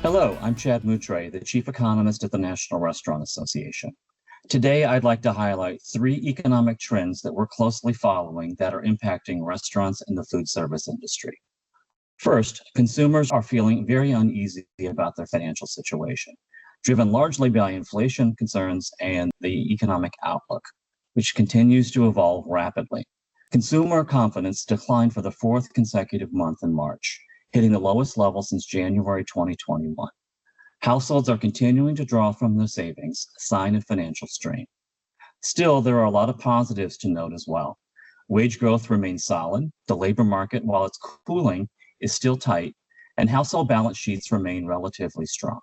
Hello, I'm Chad Moutre, the Chief Economist at the National Restaurant Association. Today, I'd like to highlight three economic trends that we're closely following that are impacting restaurants and the food service industry. First, consumers are feeling very uneasy about their financial situation, driven largely by inflation concerns and the economic outlook, which continues to evolve rapidly. Consumer confidence declined for the fourth consecutive month in March, hitting the lowest level since January 2021. Households are continuing to draw from their savings, a sign of financial strain. Still, there are a lot of positives to note as well. Wage growth remains solid, the labor market, while it's cooling, is still tight, and household balance sheets remain relatively strong.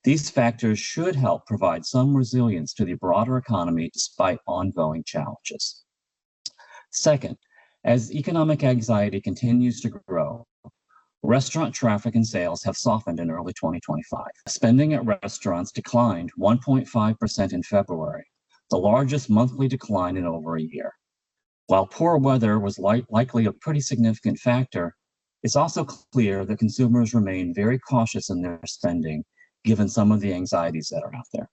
These factors should help provide some resilience to the broader economy despite ongoing challenges. Second, as economic anxiety continues to grow, restaurant traffic and sales have softened in early 2025. Spending at restaurants declined 1.5% in February, the largest monthly decline in over a year. While poor weather was likely a pretty significant factor, it's also clear that consumers remain very cautious in their spending, given some of the anxieties that are out there.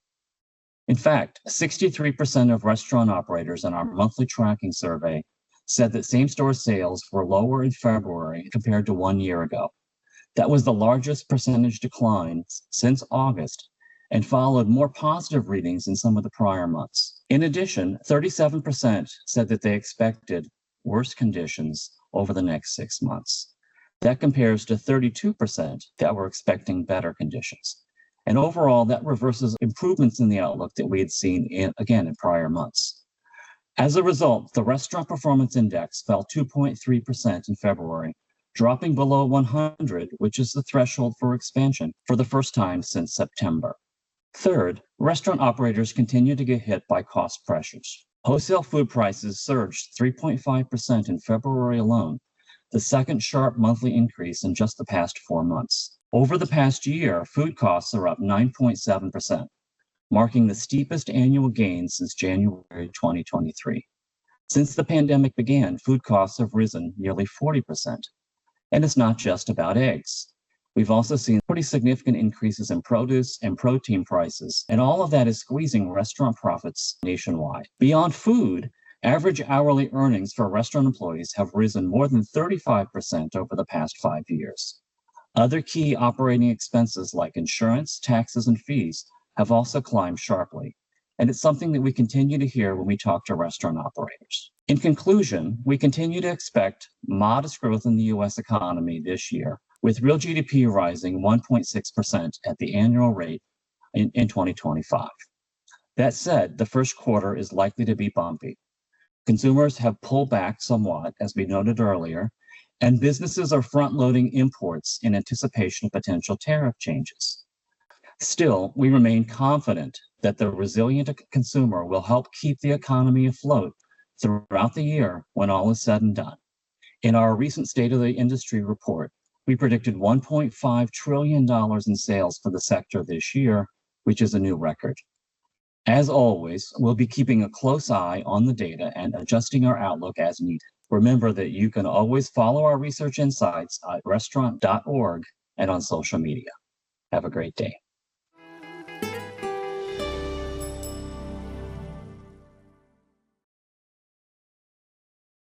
In fact, 63% of restaurant operators in our monthly tracking survey said that same-store sales were lower in February compared to 1 year ago. That was the largest percentage decline since August and followed more positive readings in some of the prior months. In addition, 37% said that they expected worse conditions over the next 6 months. That compares to 32% that were expecting better conditions. And overall, that reverses improvements in the outlook that we had seen in prior months. As a result, the Restaurant Performance Index fell 2.3% in February, dropping below 100, which is the threshold for expansion, for the first time since September. Third, restaurant operators continue to get hit by cost pressures. Wholesale food prices surged 3.5% in February alone, the second sharp monthly increase in just the past 4 months. Over the past year, food costs are up 9.7%. Marking the steepest annual gain since January 2023. Since the pandemic began, food costs have risen nearly 40%. And it's not just about eggs. We've also seen pretty significant increases in produce and protein prices, and all of that is squeezing restaurant profits nationwide. Beyond food, average hourly earnings for restaurant employees have risen more than 35% over the past 5 years. Other key operating expenses like insurance, taxes, and fees have also climbed sharply, and it's something that we continue to hear when we talk to restaurant operators. In conclusion, we continue to expect modest growth in the U.S. economy this year, with real GDP rising 1.6% at the annual rate in 2025. That said, the first quarter is likely to be bumpy. Consumers have pulled back somewhat, as we noted earlier, and businesses are front-loading imports in anticipation of potential tariff changes. Still, we remain confident that the resilient consumer will help keep the economy afloat throughout the year when all is said and done. In our recent State of the Industry report, we predicted $1.5 trillion in sales for the sector this year, which is a new record. As always, we'll be keeping a close eye on the data and adjusting our outlook as needed. Remember that you can always follow our research insights at restaurant.org and on social media. Have a great day.